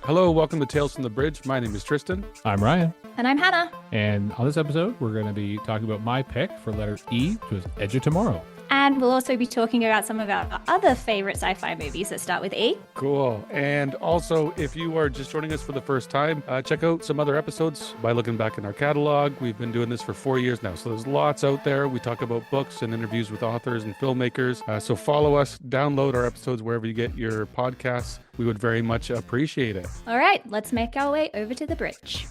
Hello, welcome to Tales from the Bridge. My name is Tristan. I'm Ryan, And I'm Hannah. and on this episode, we're going to be talking about my pick for letter E, which was Edge of Tomorrow. And we'll also be talking about some of our other favorite sci fi movies that start with E. Cool. And also, if you are just joining us for the first time, check out some other episodes by looking back in our catalog. We've been doing this for 4 years now, so there's lots out there. We talk about books and interviews with authors and filmmakers. So follow us, download our episodes wherever you get your podcasts. We would very much appreciate it. All right, let's make our way over to the bridge.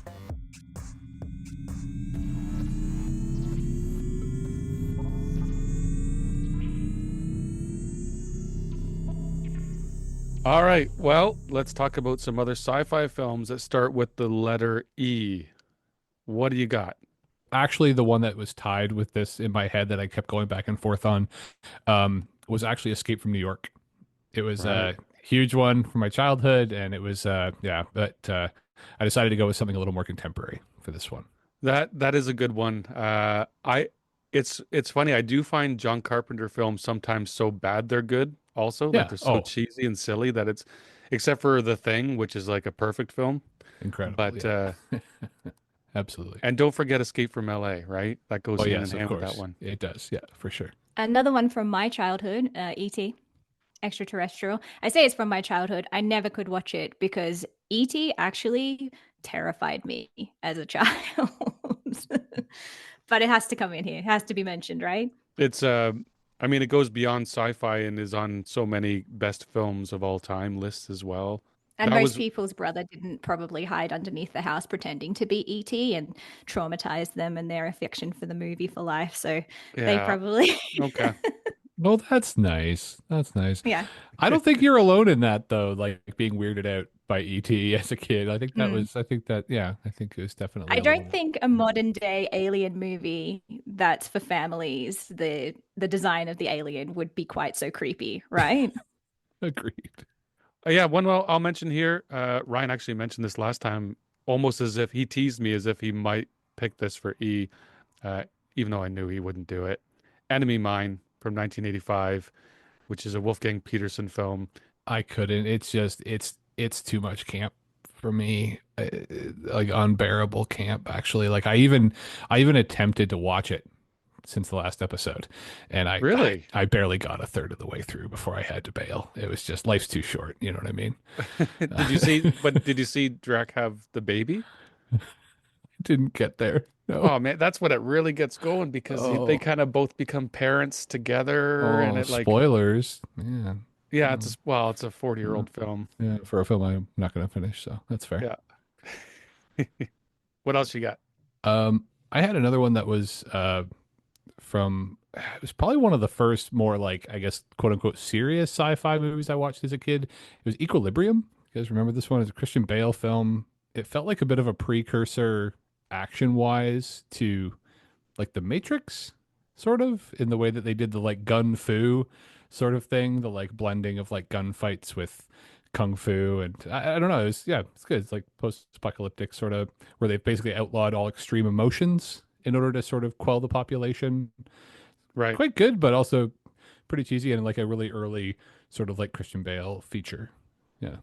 All right, well, let's talk about some other sci-fi films that start with the letter E. What do you got? Actually, the one that was tied with this in my head that I kept going back and forth on was actually Escape from New York. It was Right. a huge one from my childhood, and it was, but I decided to go with something a little more contemporary for this one. That is a good one. It's funny. I do find John Carpenter films sometimes so bad they're good. Also, like Yeah. they're so Oh, cheesy and silly that it's, except for The Thing, which is like a perfect film. incredible. But Yeah, absolutely. and don't forget Escape from L.A., right? That goes Oh, hand in yes, of hand with that course. one. It does. Yeah, for sure. Another one from my childhood, E.T., Extraterrestrial. I say it's from my childhood. I never could watch it because E.T. actually terrified me as a child. But it has to come in here. It has to be mentioned, right? It's I mean, it goes beyond sci-fi and is on so many best films of all time lists as well. And That most was people's brother didn't probably hide underneath the house pretending to be ET and traumatize them and their affection for the movie for life. So they yeah, probably, okay. Well, that's nice. That's nice. yeah. I don't think you're alone in that though, like being weirded out by ET as a kid. Mm. I think it was definitely I a don't little think a modern day alien movie that's for families, the design of the alien would be quite so creepy, right? agreed. Yeah, one I'll mention here. Ryan actually mentioned this last time, almost as if he teased me as if he might pick this for E, uh, even though I knew he wouldn't do it. Enemy Mine from 1985, which is a Wolfgang Peterson film. I couldn't. It's too much camp for me. Like unbearable camp actually. I even attempted to watch it since the last episode, and Really? I barely got a third of the way through before I had to bail. It was just life's too short, you know what I mean? Did you see Drac have the baby? Didn't get there. No. Oh man, that's when it really gets going because they Oh. kind of both become parents together, and Oh, it like, spoilers. Man. yeah, Oh, it's a 40-year-old film. yeah, for a film I'm not going to finish, so that's fair. Yeah. What else you got? I had another one that was from it was probably one of the first more like I guess quote unquote serious sci-fi movies I watched as a kid. It was Equilibrium. You guys remember this one? It's a Christian Bale film. It felt like a bit of a precursor action wise to like The Matrix, sort of, in the way that they did the like gun fu sort of thing, the like blending of like gunfights with kung fu, and I don't know, it's good. It's like post-apocalyptic sort of where they've basically outlawed all extreme emotions in order to sort of quell the population. Right. Quite good, but also pretty cheesy and like a really early sort of like Christian Bale feature. Yeah,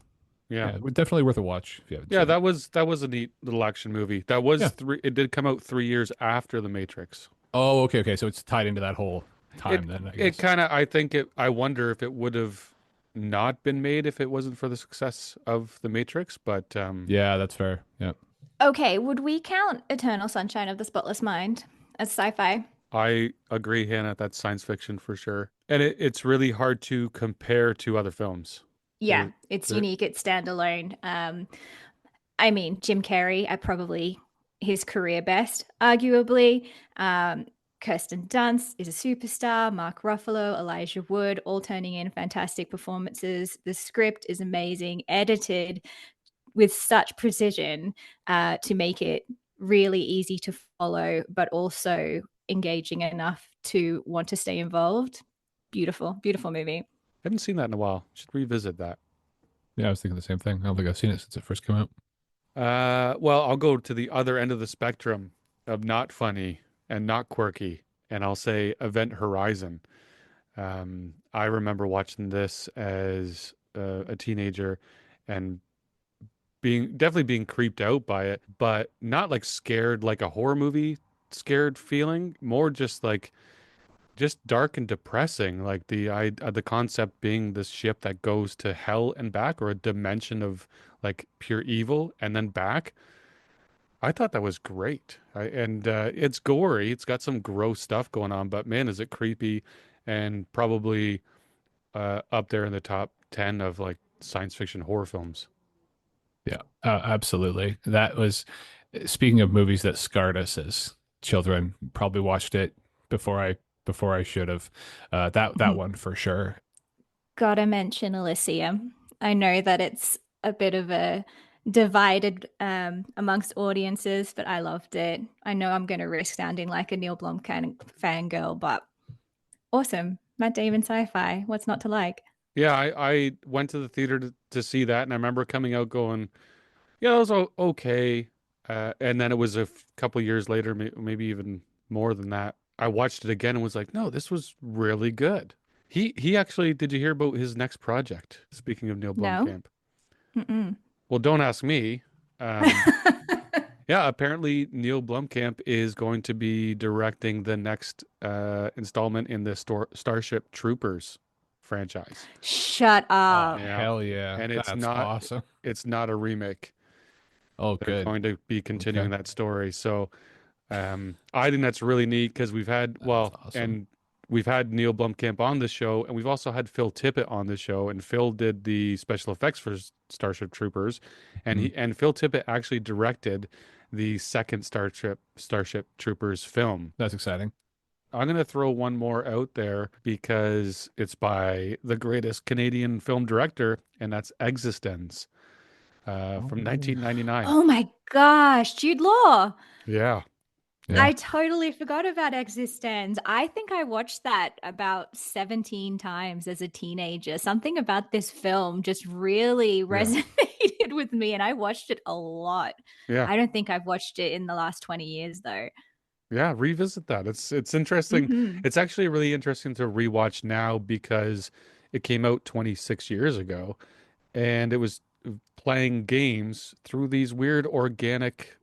Yeah. yeah, definitely worth a watch if you haven't Yeah, seen it. that was a neat little action movie. That was Yeah. three. It did come out 3 years after The Matrix. Oh, okay, okay. So it's tied into that whole It time then, I it guess. kind of, I think it. I wonder if it would have not been made if it wasn't for the success of The Matrix. But Yeah, that's fair. Yeah. Okay, would we count Eternal Sunshine of the Spotless Mind as sci-fi? I agree, Hannah. That's science fiction for sure, and it's really hard to compare to other films. Yeah, There, it's there. unique, it's standalone. I mean, Jim Carrey at probably his career best, arguably. Kirsten Dunst is a superstar. Mark Ruffalo, Elijah Wood, all turning in fantastic performances. The script is amazing, edited with such precision to make it really easy to follow, but also engaging enough to want to stay involved. Beautiful, beautiful movie. Haven't seen that in a while. Should revisit that. Yeah, I was thinking the same thing. I don't think I've seen it since it first came out. Well, I'll go to the other end of the spectrum of not funny and not quirky, and I'll say Event Horizon. I remember watching this as a teenager and definitely being creeped out by it, but not like scared like a horror movie scared feeling, more just like just dark and depressing, like the concept being this ship that goes to hell and back, or a dimension of like pure evil and then back. I thought that was great. And it's gory. It's got some gross stuff going on, but man, is it creepy, and probably up there in the top 10 of like science fiction horror films. Yeah, absolutely. That was, speaking of movies that scarred us as children, probably watched it before I should have. That one for sure. Gotta mention Elysium. I know that it's a bit of a divided amongst audiences, but I loved it. I know I'm going to risk sounding like a Neil Blomkamp fangirl, but awesome. Matt Damon sci-fi. What's not to like? Yeah, I went to the theater to see that, and I remember coming out going, yeah, it was okay. And then it was couple years later, maybe even more than that, I watched it again and was like, no, this was really good. He actually, did you hear about his next project? Speaking of Neil No? Blomkamp. Mm-mm. Well, don't ask me. Yeah, apparently Neil Blomkamp is going to be directing the next installment in the Starship Troopers franchise. Shut Oh, up. Yeah, hell yeah. and That's awesome. it's not a remake. Oh, They're good. going to be Okay. continuing that story. So I think that's really neat because That's awesome. and we've had Neil Blomkamp on the show, and we've also had Phil Tippett on the show, and Phil did the special effects for Starship Troopers, and Mm, Phil Tippett actually directed the second Starship Troopers film. that's exciting. I'm gonna throw one more out there because it's by the greatest Canadian film director, and that's Existence from Oh, 1999. Oh my gosh, Jude Law. Yeah. yeah. I totally forgot about Existence. I think I watched that about 17 times as a teenager. Something about this film just really Yeah. resonated with me, and I watched it a lot. Yeah. I don't think I've watched it in the last 20 years, though. Yeah, revisit that. It's interesting. Hmm. It's actually really interesting to rewatch now because it came out 26 years ago, and it was playing games through these weird organic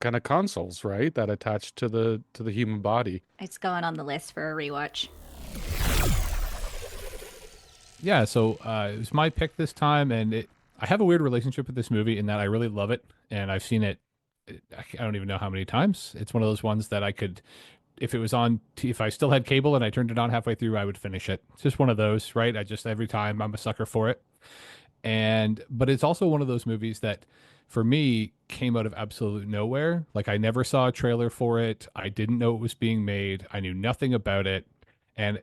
kind of consoles, right? That attach to the human body. It's going on the list for a rewatch. Yeah, so it was my pick this time, and I have a weird relationship with this movie in that I really love it, and I've seen it. I don't even know how many times. It's one of those ones that I could, if it was on, if I still had cable and I turned it on halfway through, I would finish it. It's just one of those, right? I just every time I'm a sucker for it. And but it's also one of those movies that for me came out of absolute nowhere. Like I never saw a trailer for it. I didn't know it was being made. I knew nothing about it. And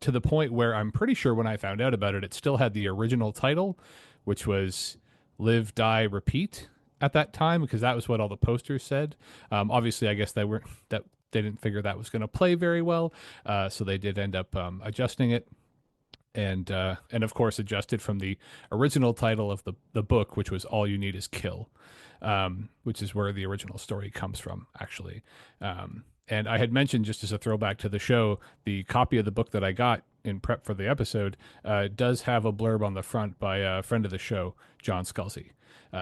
to the point where I'm pretty sure when I found out about it, it still had the original title, which was Live, Die, Repeat at that time, because that was what all the posters said. Obviously, I guess that they didn't figure that was going to play very well, so they did end up adjusting it, and of course adjusted from the original title of the book, which was All You Need Is Kill, which is where the original story comes from, actually. And I had mentioned, just as a throwback to the show, the copy of the book that I got in prep for the episode does have a blurb on the front by a friend of the show, John Scalzi.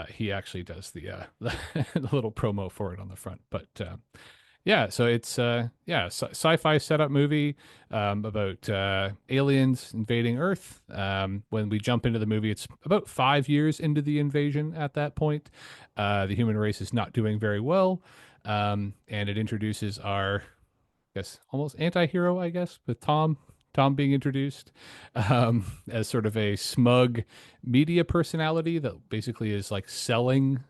He actually does the little promo for it on the front. But yeah, so it's sci-fi setup movie about aliens invading Earth. When we jump into the movie, it's about 5 years into the invasion at that point. The human race is not doing very well, and it introduces our, I guess, almost anti-hero, I guess, with Tom being introduced as sort of a smug media personality that basically is like selling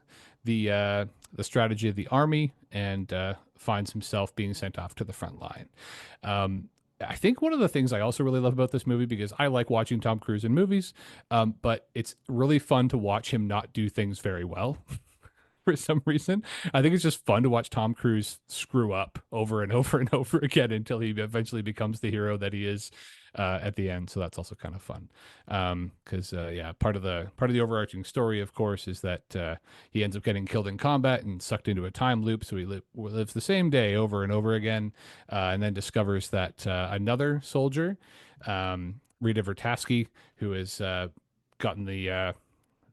the strategy of the army, and finds himself being sent off to the front line. I think one of the things I also really love about this movie, because I like watching Tom Cruise in movies, but it's really fun to watch him not do things very well. For some reason, I think it's just fun to watch Tom Cruise screw up over and over and over again until he eventually becomes the hero that he is at the end. So that's also kind of fun, because yeah, part of the overarching story, of course, is that he ends up getting killed in combat and sucked into a time loop. So he lives the same day over and over again, and then discovers that another soldier, Rita Vertasky, who has gotten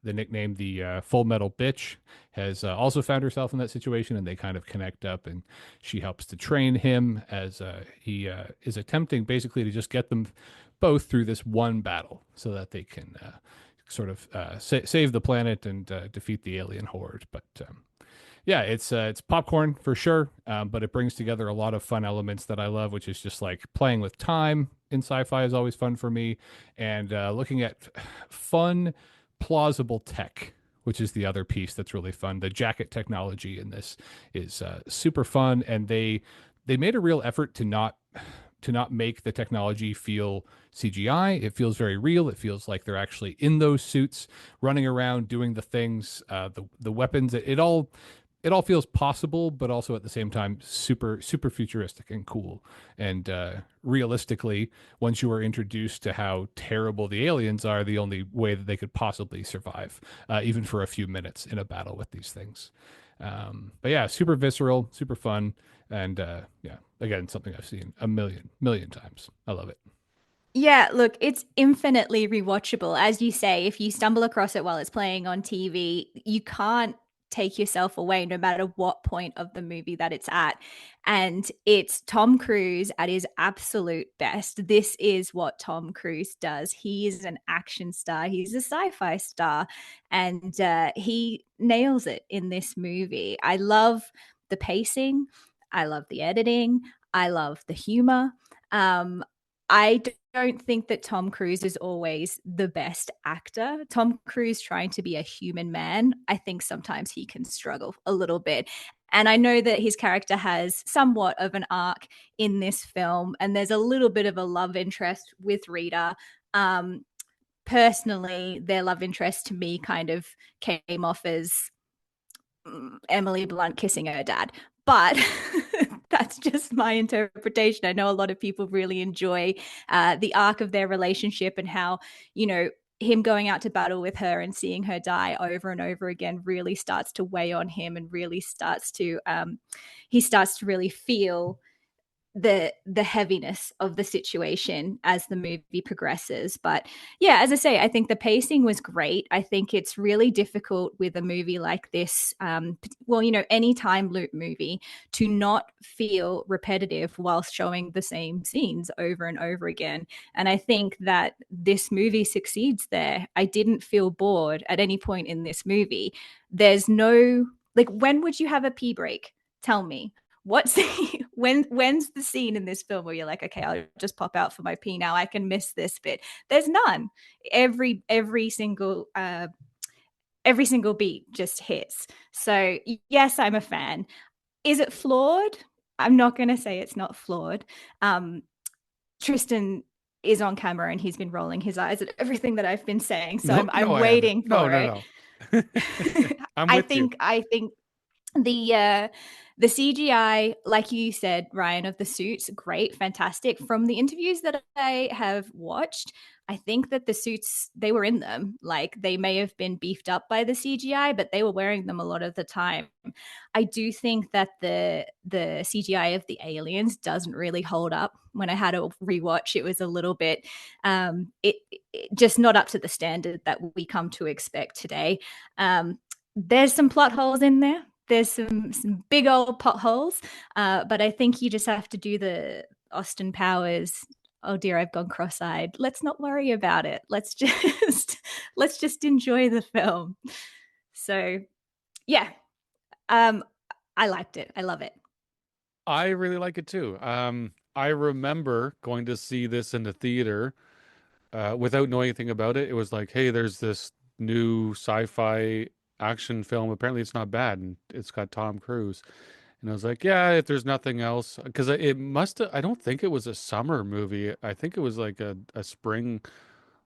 the nickname the Full Metal Bitch, has also found herself in that situation, and they kind of connect up, and she helps to train him as he is attempting basically to just get them both through this one battle so that they can sort of save the planet and defeat the alien horde. But yeah, it's popcorn for sure, but it brings together a lot of fun elements that I love, which is just like playing with time in sci-fi is always fun for me, and looking at fun, plausible tech, which is the other piece that's really fun. The jacket technology in this is super fun, and they made a real effort to not make the technology feel CGI. It feels very real. It feels like they're actually in those suits, running around, doing the things, the weapons. It all feels possible, but also at the same time super futuristic and cool. And realistically, once you are introduced to how terrible the aliens are, the only way that they could possibly survive, even for a few minutes in a battle with these things. But yeah, super visceral, super fun, and yeah, again, something I've seen a million times. I love it. Yeah, look, it's infinitely rewatchable. As you say, if you stumble across it while it's playing on TV, you can't take yourself away no matter what point of the movie that it's at. And it's Tom Cruise at his absolute best. This is what Tom Cruise does. He is an action star, he's a sci fi star, and he nails it in this movie. I love the pacing, I love the editing, I love the humor. I don't think that Tom Cruise is always the best actor. Tom Cruise trying to be a human man, I think sometimes he can struggle a little bit. And I know that his character has somewhat of an arc in this film, and there's a little bit of a love interest with Rita. Personally, their love interest to me kind of came off as Emily Blunt kissing her dad. But that's just my interpretation. I know a lot of people really enjoy the arc of their relationship and how, you know, him going out to battle with her and seeing her die over and over again really starts to weigh on him and really starts to he starts to really feel the heaviness of the situation as the movie progresses. But yeah, as I say, I think the pacing was great. I think it's really difficult with a movie like this, well, you know, any time loop movie, to not feel repetitive whilst showing the same scenes over and over again. And I think that this movie succeeds there. I didn't feel bored at any point in this movie. There's no, like, when would you have a pee break? Tell me. What's when's the scene in this film where you're like, okay, I'll just pop out for my pee now, I can miss this bit? There's none. Every single beat just hits. So yes, I'm a fan. Is it flawed? I'm not going to say it's not flawed. Tristan is on camera and he's been rolling his eyes at everything that I've been saying, so I'm waiting for it. No. I'm with you. I think the CGI, like you said, Ryan, of the suits, great, fantastic. From the interviews that I have watched, I think that the suits, they were in them. Like, they may have been beefed up by the CGI, but they were wearing them a lot of the time. I do think that the CGI of the aliens doesn't really hold up. When I had a rewatch, it was a little bit it just not up to the standard that we come to expect today. There's some plot holes in there. There's some big old potholes, but I think you just have to do the Austin Powers. Oh dear, I've gone cross-eyed. Let's not worry about it. Let's just enjoy the film. So, yeah, I liked it. I love it. I really like it too. I remember going to see this in the theater without knowing anything about it. It was like, hey, there's this new sci-fi action film. Apparently it's not bad, and it's got Tom Cruise. And I was like, yeah, if there's nothing else, because it must have, I don't think it was a summer movie. I think it was like a spring,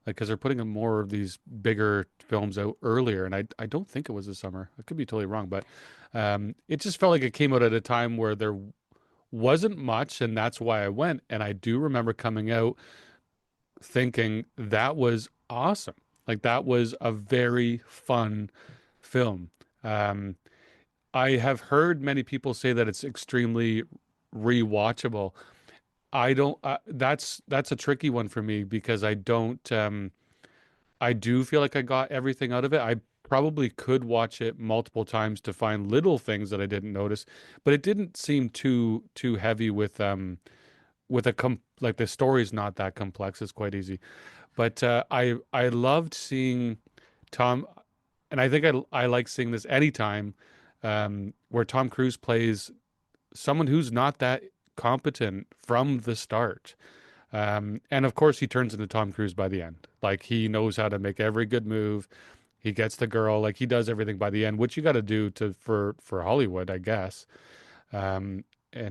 like, because they're putting more of these bigger films out earlier, and I don't think it was a summer. I could be totally wrong, but it just felt like it came out at a time where there wasn't much, and that's why I went. And I do remember coming out thinking that was awesome. Like, that was a very fun film. I have heard many people say that it's extremely rewatchable. I don't. That's a tricky one for me because I don't. I do feel like I got everything out of it. probably could watch it multiple times to find little things that I didn't notice, but it didn't seem too heavy with like the story's not that complex. It's quite easy. But I loved seeing Tom, and I think I like seeing this anytime where Tom Cruise plays someone who's not that competent from the start. And of course, he turns into Tom Cruise by the end. Like he knows how to make every good move. He gets the girl. Like he does everything by the end, which you got to do to for Hollywood, I guess, and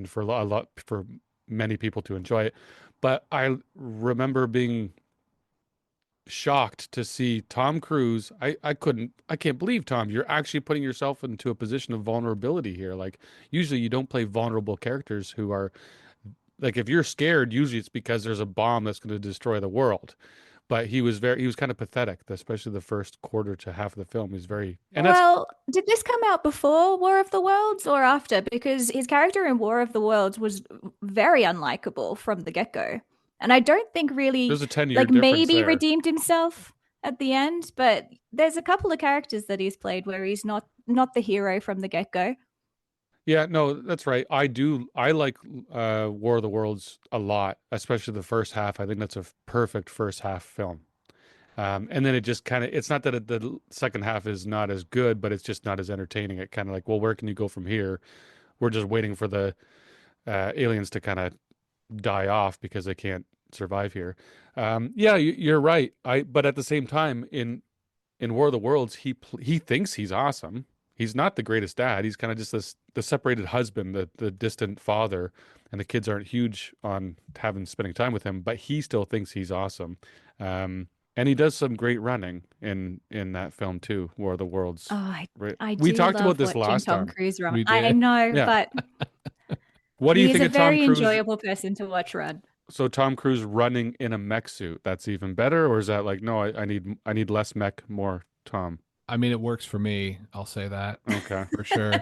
for a lot for many people to enjoy it. But I remember being shocked to see Tom Cruise. I can't believe, Tom, you're actually putting yourself into a position of vulnerability here. Like usually you don't play vulnerable characters who are like, if you're scared, usually it's because there's a bomb that's going to destroy the world. But he was kind of pathetic, especially the first quarter to half of the film. He's very, and that's Well, did this come out before War of the Worlds or after? Because his character in War of the Worlds was very unlikable from the get-go. And I don't think really, there's a 10-year like, difference maybe there. redeemed himself at the end, but there's a couple of characters that he's played where he's not the hero from the get-go. Yeah, no, that's right. I like War of the Worlds a lot, especially the first half. I think that's a perfect first half film. And then it just kind of, it's not that the second half is not as good, but it's just not as entertaining. It kind of like, well, where can you go from here? We're just waiting for the aliens to kind of die off because they can't survive here. Yeah, you're right. But at the same time, in War of the Worlds, he thinks he's awesome. He's not the greatest dad. He's kind of just the separated husband, the distant father, and the kids aren't huge on spending time with him, but he still thinks he's awesome. And he does some great running in that film too, War of the Worlds. Oh, I We do talked about love this watching last Tom time. Cruise run. We I did. know, Yeah. but What do you he is think a of Tom very Cruise? enjoyable person to watch run. So Tom Cruise running in a mech suit, that's even better, or is that like, no, I need less mech, more Tom? I mean, it works for me. I'll say that Okay. for sure.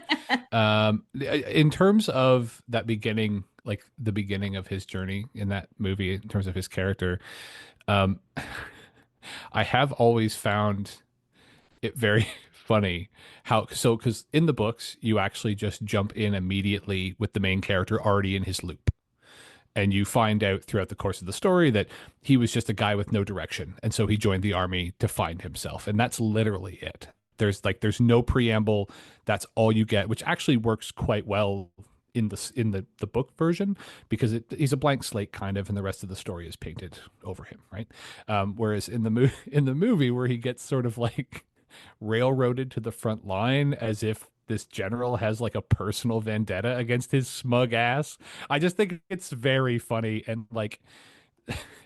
In terms of that beginning, like the beginning of his journey in that movie, in terms of his character, um, I have always found it very funny because in the books, you actually just jump in immediately with the main character already in his loop. And you find out throughout the course of the story that he was just a guy with no direction. And so he joined the army to find himself. And that's literally it. There's no preamble. That's all you get, which actually works quite well in the book version because he's a blank slate kind of, and the rest of the story is painted over him, right? Whereas in the movie where he gets sort of like railroaded to the front line as if this general has like a personal vendetta against his smug ass. I just think it's very funny, and like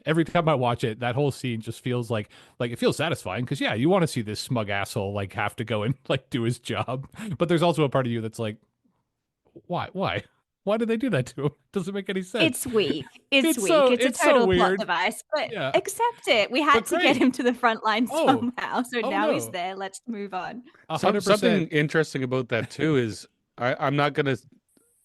every time I watch it, that whole scene just feels like it feels satisfying because yeah, you want to see this smug asshole like have to go and like do his job, but there's also a part of you that's like, why did they do that to him? Doesn't make any sense. It's weak. It's weak. So, it's a so total plot weird. device, but Yeah. accept it. We had But to great. get him to the front line Oh. somehow. So Oh, now he's no. there. Let's move on. 100%. Something interesting about that too is I'm not going to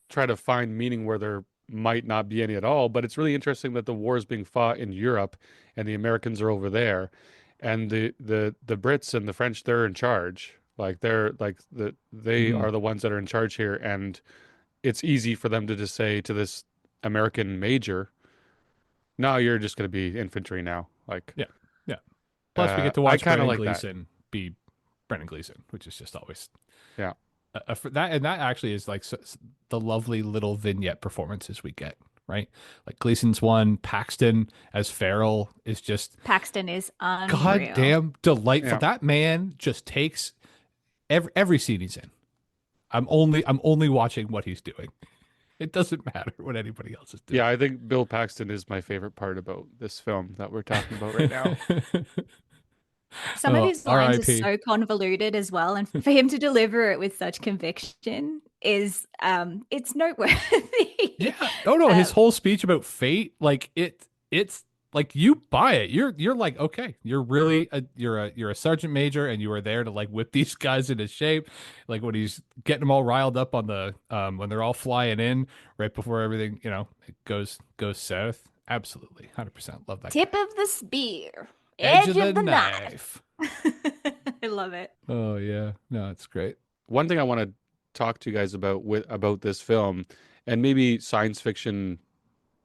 try to find meaning where there might not be any at all, but it's really interesting that the war is being fought in Europe and the Americans are over there, and the Brits and the French, they're in charge. Like they Mhm. are the ones that are in charge here, and it's easy for them to just say to this American major, "No, you're just going to be infantry now." Like, Yeah. Plus, we get to I watch kind of Brendan like that. Gleeson be Brendan Gleeson, which is just always Yeah. for that, and that actually is like the lovely little vignette performances we get, right? Like Gleason's one, Paxton as Farrell is just Paxton is unreal. goddamn delightful. Yeah. That man just takes every scene he's in. I'm only watching what he's doing. It doesn't matter what anybody else is doing. Yeah, I think Bill Paxton is my favorite part about this film that we're talking about right now. Some of Oh, his lines R.I.P. are so convoluted as well, and for him to deliver it with such conviction is it's noteworthy. Yeah. Oh no, his whole speech about fate, like it's like you buy it. You're like, okay, you're really you're a sergeant major, and you are there to like whip these guys into shape. Like when he's getting them all riled up on the when they're all flying in right before everything it goes south. Absolutely, 100% love that. Tip guy. of the spear, Edge of the knife. I love it. Oh yeah, no, it's great. One thing I want to talk to you guys about this film, and maybe science fiction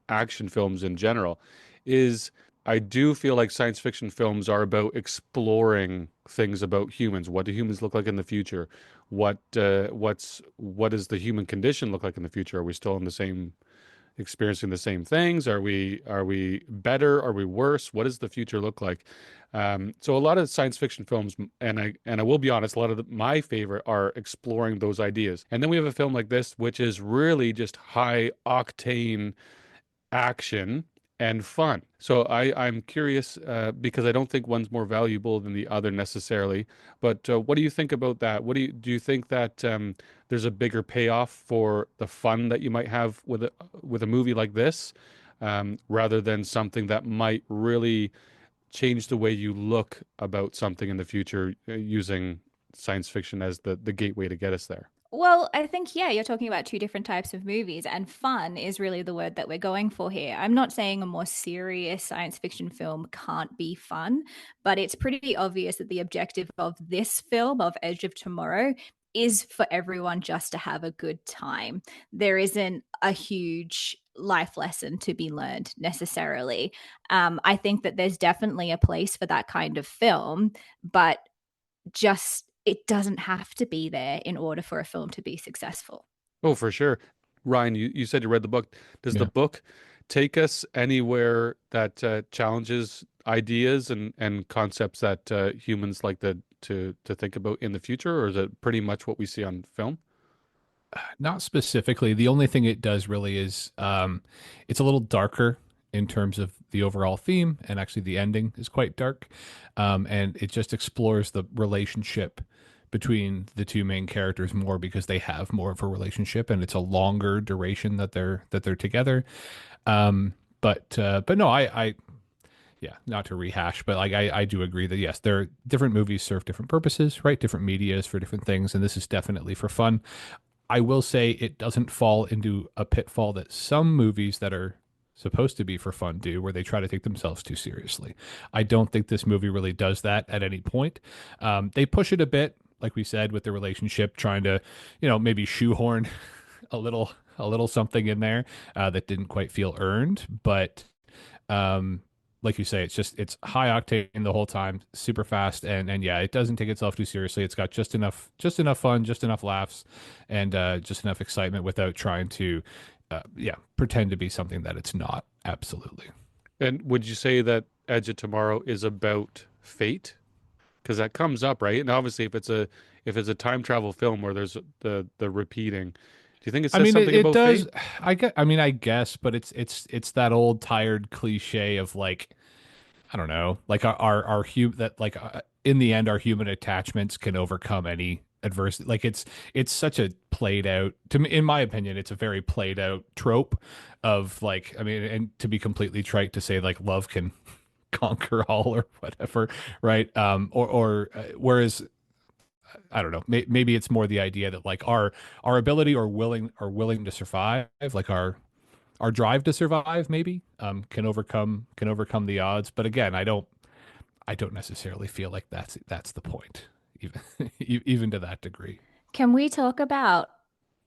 action films in general, is I do feel like science fiction films are about exploring things about humans. What do humans look like in the future? What does the human condition look like in the future? Are we still in the same experiencing the same things? Are we better? Are we worse? What does the future look like? So a lot of science fiction films, and I will be honest, a lot of my favorite are exploring those ideas. And then we have a film like this, which is really just high octane action and fun. So I'm curious because I don't think one's more valuable than the other necessarily. But what do you think about that? Do you think that there's a bigger payoff for the fun that you might have with a movie like this, rather than something that might really change the way you look about something in the future, using science fiction as the gateway to get us there? Well, I think, yeah, you're talking about two different types of movies, and fun is really the word that we're going for here. I'm not saying a more serious science fiction film can't be fun, but it's pretty obvious that the objective of this film, of Edge of Tomorrow, is for everyone just to have a good time. There isn't a huge life lesson to be learned necessarily. I think that there's definitely a place for that kind of film, but just it doesn't have to be there in order for a film to be successful. Oh, for sure. Ryan, you said you read the book. Does the Yeah. book take us anywhere that challenges ideas and concepts that humans like to think about in the future, or is it pretty much what we see on film? Not specifically. The only thing it does really is it's a little darker in terms of the overall theme, and actually the ending is quite dark. And it just explores the relationship between the two main characters more because they have more of a relationship, and it's a longer duration that they're together. But no, I yeah, not to rehash, but like I do agree that yes, there are different movies serve different purposes, right? Different medias for different things, and this is definitely for fun. I will say it doesn't fall into a pitfall that some movies that are supposed to be for fun do, where they try to take themselves too seriously. I don't think this movie really does that at any point. They push it a bit, like we said, with the relationship, trying to, maybe shoehorn a little something in there that didn't quite feel earned, but um, like you say, it's high octane the whole time, super fast, and yeah, it doesn't take itself too seriously. It's got just enough fun, just enough laughs, and just enough excitement without trying to, yeah, pretend to be something that it's not. Absolutely. And would you say that Edge of Tomorrow is about fate? Because that comes up, right? And obviously, if it's a time travel film where there's the repeating, do you think it I says mean, it, something it about does. fate? I guess, but it's that old tired cliche of like I don't know, like that like in the end our human attachments can overcome any adversity. Like it's such a played out to me, in my opinion, it's a very played out trope of like I mean, and to be completely trite to say like love can conquer all or whatever, right? Or whereas I don't know, maybe it's more the idea that like our ability or willing to survive, like our drive to survive maybe can overcome the odds, but again I don't necessarily feel like that's the point, even even to that degree. Can we talk about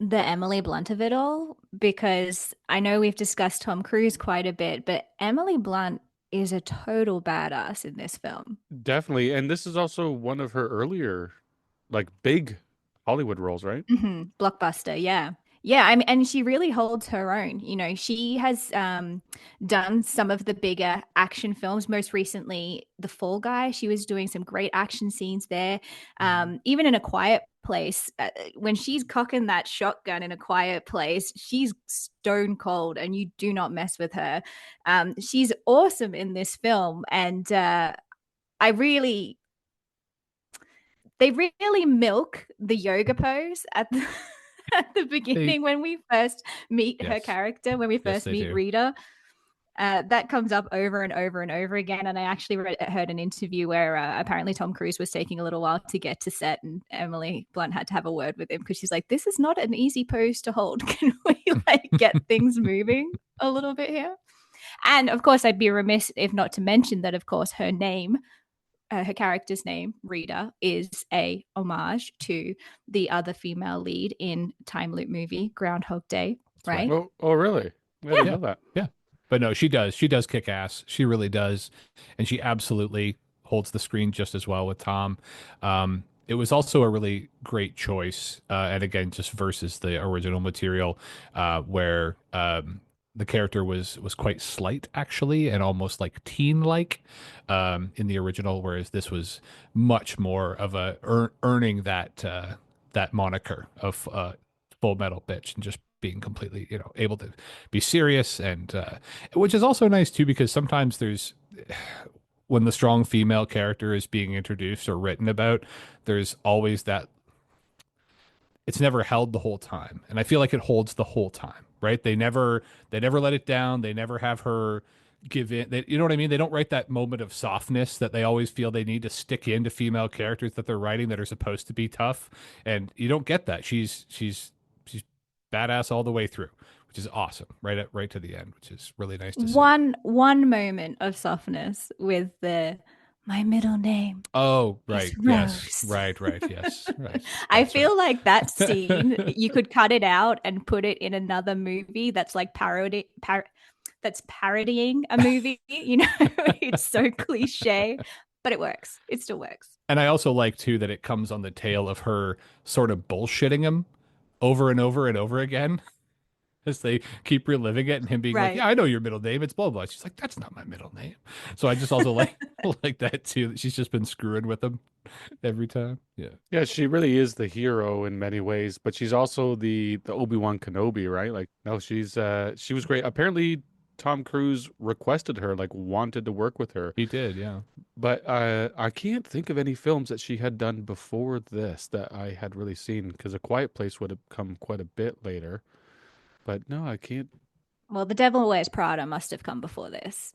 the Emily Blunt of it all? Because I know we've discussed Tom Cruise quite a bit, but Emily Blunt is a total badass in this film. Definitely. And this is also one of her earlier, like, big Hollywood roles, right? Blockbuster, yeah. Yeah, I mean, and she really holds her own. She has done some of the bigger action films. Most recently, The Fall Guy. She was doing some great action scenes there. Even in A Quiet Place, when she's cocking that shotgun in A Quiet Place, she's stone cold, and you do not mess with her. She's awesome in this film, and I really they really milk the yoga pose at the, at the They beginning when we first meet her yes, character, when we yes first they meet do. Rita. That comes up over and over and over again. And I actually heard an interview where apparently Tom Cruise was taking a little while to get to set, and Emily Blunt had to have a word with him because she's like, "This is not an easy pose to hold. Can we like get things moving a little bit here?" And of course, I'd be remiss if not to mention that, of course, her name her character's name, Rita, is a homage to the other female lead in Time Loop movie, Groundhog Day, That's right. right? Oh, really? I didn't Yeah. know that. Yeah. But no, she does. She does kick ass. She really does. And she absolutely holds the screen just as well with Tom. It was also a really great choice. And again, just versus the original material, where the character was quite slight actually, and almost like teen like in the original, whereas this was much more of a earning that moniker of Full Metal Bitch, and just being completely, able to be serious, and which is also nice too, because sometimes there's when the strong female character is being introduced or written about, there's always that it's never held the whole time, and I feel like it holds the whole time, right? They never let it down. They never have her give in. You know what I mean? They don't write that moment of softness that they always feel they need to stick into female characters that they're writing that are supposed to be tough, and you don't get that. She's badass all the way through, which is awesome. Right to the end, which is really nice to see. One moment of softness with the my middle name Oh, is right. Yes. Rose. Right. Yes. Right. I That's feel right. like that scene you could cut it out and put it in another movie that's like that's parodying a movie. It's so cliche, but it works. It still works. And I also like too that it comes on the tail of her sort of bullshitting him over and over and over again as they keep reliving it, and him being like, Right. "Yeah, I know your middle name. It's blah blah." She's like, "That's not my middle name." So I just also like like that too. That she's just been screwing with him every time. Yeah. Yeah, she really is the hero in many ways, but she's also the Obi-Wan Kenobi, right? Like, no, she was great. Apparently, Tom Cruise requested her, like, wanted to work with her, He did. Yeah. but I can't think of any films that she had done before this that I had really seen, because A Quiet Place would have come quite a bit later. But no, I can't. Well, The Devil Wears Prada must have come before this.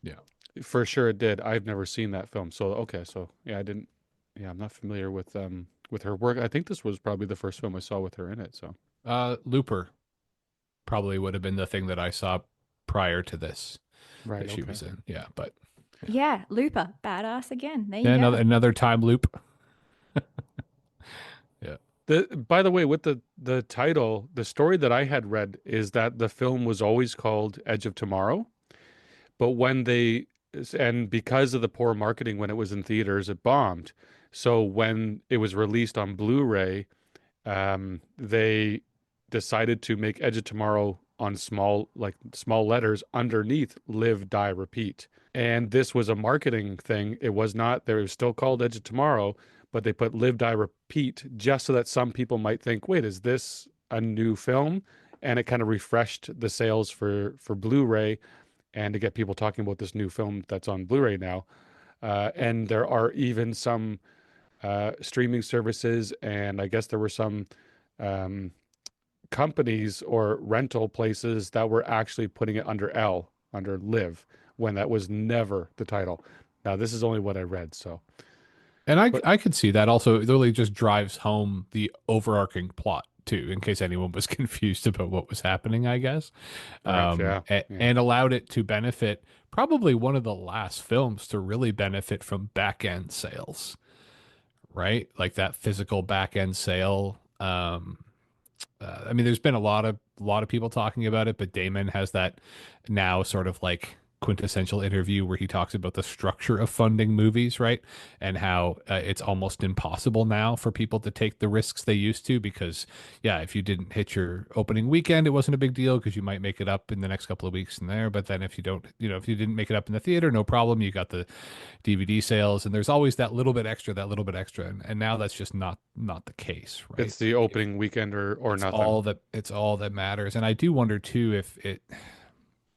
Yeah. For sure it did. I've never seen that film. So okay, so yeah, I didn't yeah, I'm not familiar with her work. I think this was probably the first film I saw with her in it, so. Looper probably would have been the thing that I saw prior to this Right, that she okay. was in. Yeah, but Yeah, Looper, badass again. There you yeah, go. another time loop. Yeah. By the way, with the title, the story that I had read is that the film was always called Edge of Tomorrow, but and because of the poor marketing when it was in theaters, it bombed. So when it was released on Blu-ray, they decided to make Edge of Tomorrow on small letters underneath Live, Die, Repeat. And this was a marketing thing. It was not, they were still called Edge of Tomorrow, but they put Live, Die, Repeat just so that some people might think, wait, is this a new film? And it kind of refreshed the sales for Blu-ray and to get people talking about this new film that's on Blu-ray now. And there are even some streaming services, and I guess there were some um, companies or rental places that were actually putting it under Live, when that was never the title. Now, this is only what I read, so. And But I could see that also. It really just drives home the overarching plot too, in case anyone was confused about what was happening, I guess. perhaps, yeah, yeah. And allowed it to benefit probably one of the last films to really benefit from back end sales, right? Like that physical back end sale. I mean, there's been a lot of people talking about it, but Damon has that now sort of like quintessential interview where he talks about the structure of funding movies, right? And how it's almost impossible now for people to take the risks they used to, because yeah, if you didn't hit your opening weekend, it wasn't a big deal because you might make it up in the next couple of weeks in there. But then if you don't, if you didn't make it up in the theater, no problem. You got the DVD sales, and there's always that little bit extra, and now that's just not the case, right? It's the opening weekend or nothing. It's all that matters. And I do wonder too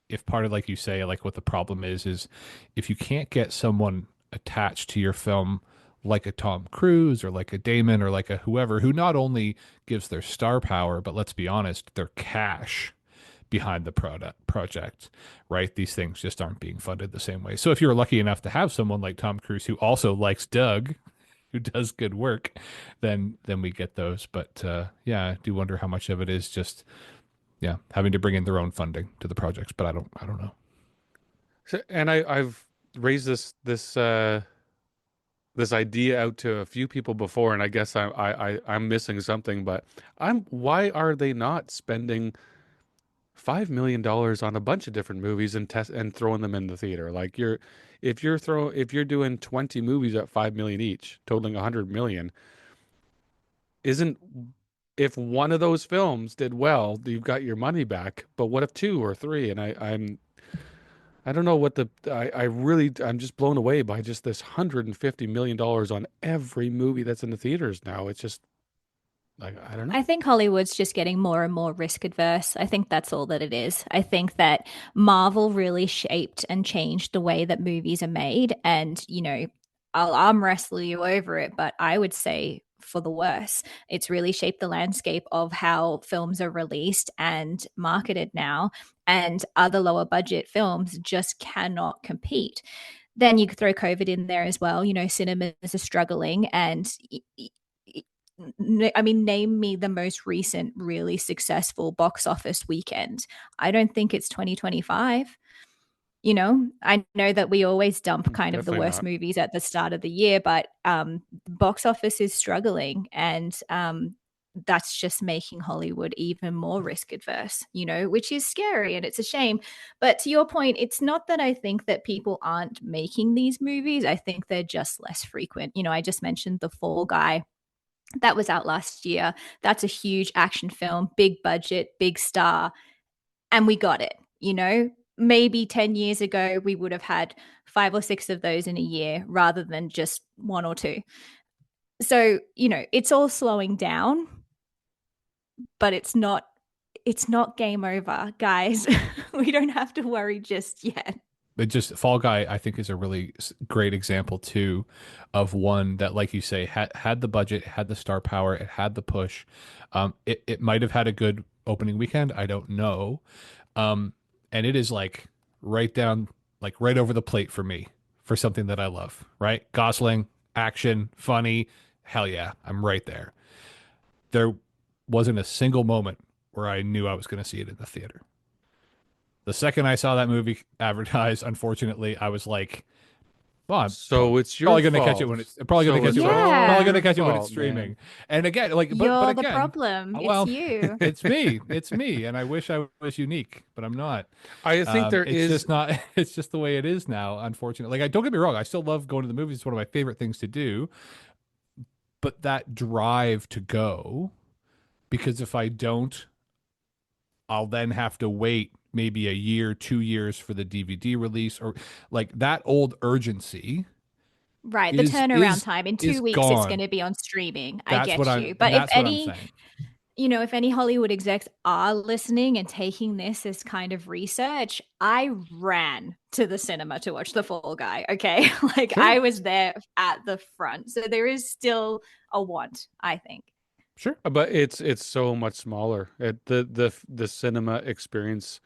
if part of, like you say, like what the problem is if you can't get someone attached to your film like a Tom Cruise or like a Damon or like a whoever, who not only gives their star power, but let's be honest, their cash behind the project, right? These things just aren't being funded the same way. So if you're lucky enough to have someone like Tom Cruise who also likes Doug, who does good work, then we get those. But yeah, I do wonder how much of it is just having to bring in their own funding to the projects. But I don't know. And I've raised this this idea out to a few people before, and I guess I'm missing something, but why are they not spending $5 million on a bunch of different movies and test and throwing them in the theater? Like if you're doing 20 movies at 5 million each, totaling 100 million, isn't if one of those films did well, you've got your money back. But what if two or three? And I don't know what I really I'm just blown away by just this $150 million on every movie that's in the theaters now. It's just like I don't know. I think Hollywood's just getting more and more risk adverse. I think that's all that it is. I think that Marvel really shaped and changed the way that movies are made. And, I'll arm wrestle you over it, but I would say for the worse. It's really shaped the landscape of how films are released and marketed now. And other lower budget films just cannot compete. Then you throw COVID in there as well. Cinemas are struggling, and I mean, name me the most recent really successful box office weekend. I don't think it's 2025. I know that we always dump kind of the Definitely worst not. movies at the start of the year, but box office is struggling, and that's just making Hollywood even more risk adverse, which is scary and it's a shame. But to your point, it's not that I think that people aren't making these movies. I think they're just less frequent. I just mentioned The Fall Guy that was out last year. That's a huge action film, big budget, big star, and we got it. Maybe 10 years ago, we would have had 5 or 6 of those in a year rather than just 1 or 2. So, it's all slowing down, but it's not game over, guys. We don't have to worry just yet. It just Fall Guy, I think, is a really great example too of one that, like you say, had the budget, had the star power, it had the push. It might have had a good opening weekend. I don't know. And it is like right down, like right over the plate for me for something that I love. Right, Gosling, action, funny, hell yeah, I'm right there. There wasn't a single moment where I knew I was going to see it in the theater. The second I saw that movie advertised, unfortunately, I was like, "Well, I'm So it's your probably going to catch it fault. when it's probably going to So catch it's it when Yeah. probably going to your catch it when it's fault, streaming." man. And again, like, but You're the again, problem. It's well, you. it's me, and I wish I was unique, but I'm not. I think there It's is just not. It's just the way it is now. Unfortunately, like, I don't get me wrong, I still love going to the movies. It's one of my favorite things to do. But that drive to go, because if I don't, I'll then have to wait maybe a year, 2 years for the DVD release, or like that old urgency Right. The is turnaround is time in is 2 weeks, it's going gone. to be on streaming. I That's what get I'm, you. and But that's what I'm saying. if any Hollywood execs are listening and taking this as kind of research, I ran to the cinema to watch The Fall Guy. Okay. Like Sure, I was there at the front. So there is still a want, I think. sure. but it's so much smaller. The cinema experience.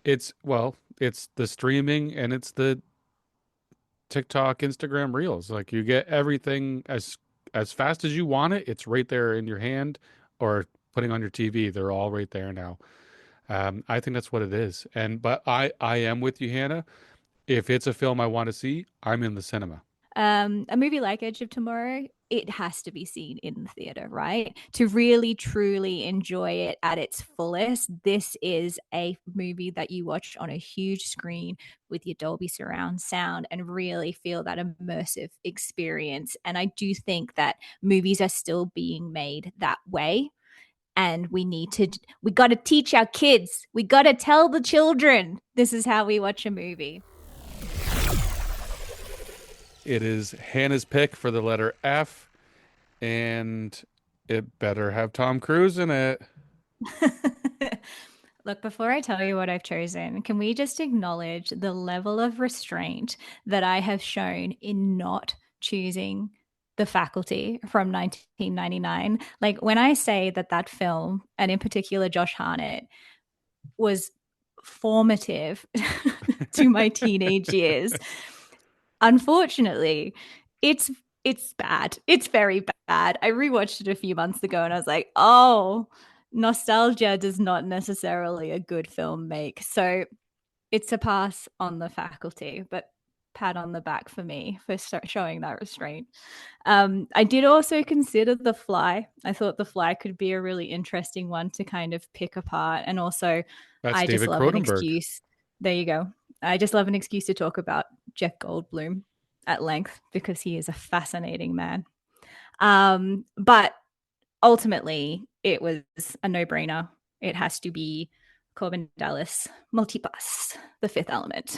It's the streaming and it's the TikTok, Instagram Reels. Like you get everything as fast as you want it. It's right there in your hand or putting on your TV. They're all right there now. I think that's what it is. But I am with you, Hannah. If it's a film I want to see, I'm in the cinema. A movie like Edge of Tomorrow, it has to be seen in the theater, right? To really truly enjoy it at its fullest, this is a movie that you watch on a huge screen with your Dolby surround sound and really feel that immersive experience. And I do think that movies are still being made that way. And we got to teach our kids, we got to tell the children this is how we watch a movie. It is Hannah's pick for the letter F, and it better have Tom Cruise in it. Look, before I tell you what I've chosen, can we just acknowledge the level of restraint that I have shown in not choosing The Faculty from 1999? Like, when I say that that film, and in particular Josh Hartnett, was formative to my teenage years, unfortunately, it's bad. It's very bad. I rewatched it a few months ago and I was like, oh, nostalgia does not necessarily a good film make. So it's a pass on The Faculty. But pat on the back for me for showing that restraint. I did also consider The Fly. I thought The Fly could be a really interesting one to kind of pick apart. And also, That's I just David love an Cronenberg. excuse. There you go. I just love an excuse to talk about Jeff Goldblum at length because he is a fascinating man. But ultimately, it was a no-brainer. It has to be Corbin Dallas Multipass, The Fifth Element.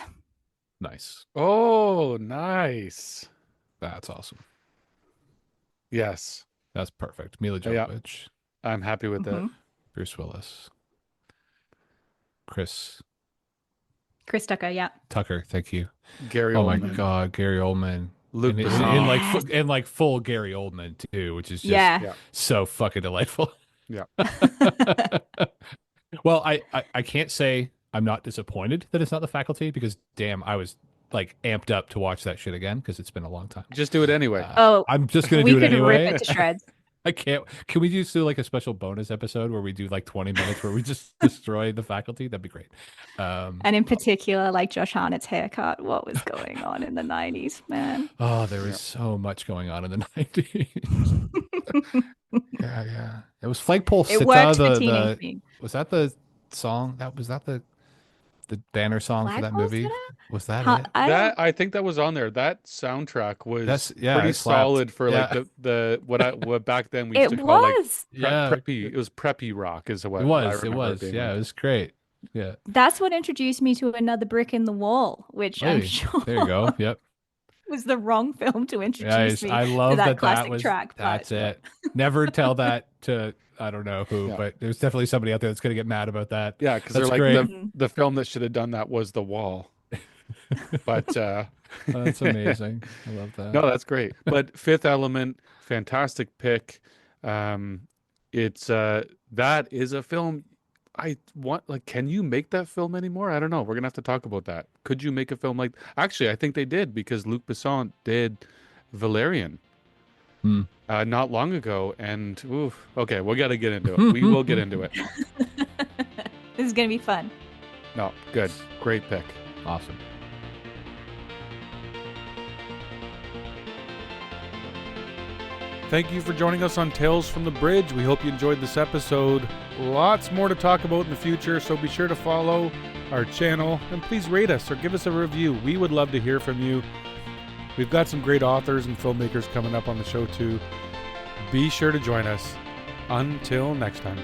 Nice. Oh, nice. That's awesome. Yes. That's perfect. Mila Yeah. Jovovich, I'm happy with that. Bruce Willis, Chris Tucker, yeah. Tucker. Thank you. Gary Oh Oldman. my God, Gary Oldman. Luke in Besson. like full Gary Oldman too, which is just Yeah. so fucking delightful. Yeah. Well, I can't say I'm not disappointed that it's not The Faculty because damn, I was like amped up to watch that shit again because it's been a long time. Just do it anyway. I'm just gonna we do it could anyway. rip it to shreds. I can't. Can we just do like a special bonus episode where we do like 20 minutes where we just destroy The Faculty? That'd be great. And in particular, like Josh Hartnett's haircut. What was going on in the 90s, man? Oh, there was so much going on in the 90s. Yeah. It was Flagpole It Sita, worked for teenage me. was that the song? Was that the banner song for that Flagpole movie? Sita? Was that How- it? I think that was on there. That soundtrack was Yeah, pretty it slapped. solid for like Yeah. the what back then we used It to call like was. preppy. It was preppy rock, is what It I was. remember being Yeah, like. it was great. Yeah. That's what introduced me to Another Brick in the Wall, which I'm Hey, sure there you go. Yep. was the wrong film to introduce Guys, me I to love that that classic was track. that's but, it. Never tell that to I don't know who, Yeah. but there's definitely somebody out there that's gonna get mad about that. Yeah, because they're That's like great. the film that should have done that was The Wall. But That's amazing. I love that. no, that's great. But Fifth Element, fantastic pick. It's that is a film I want. Like, can you make that film anymore? I don't know. We're gonna have to talk about that. Could you make a film like? Actually, I think they did because Luc Besson did Valerian not long ago. And oof, okay, we got to get into it. We will get into it. This is going to be fun. No, good, great pick. Awesome. Thank you for joining us on Tales from the Bridge. We hope you enjoyed this episode. Lots more to talk about in the future, so be sure to follow our channel and please rate us or give us a review. We would love to hear from you. We've got some great authors and filmmakers coming up on the show too. Be sure to join us. Until next time.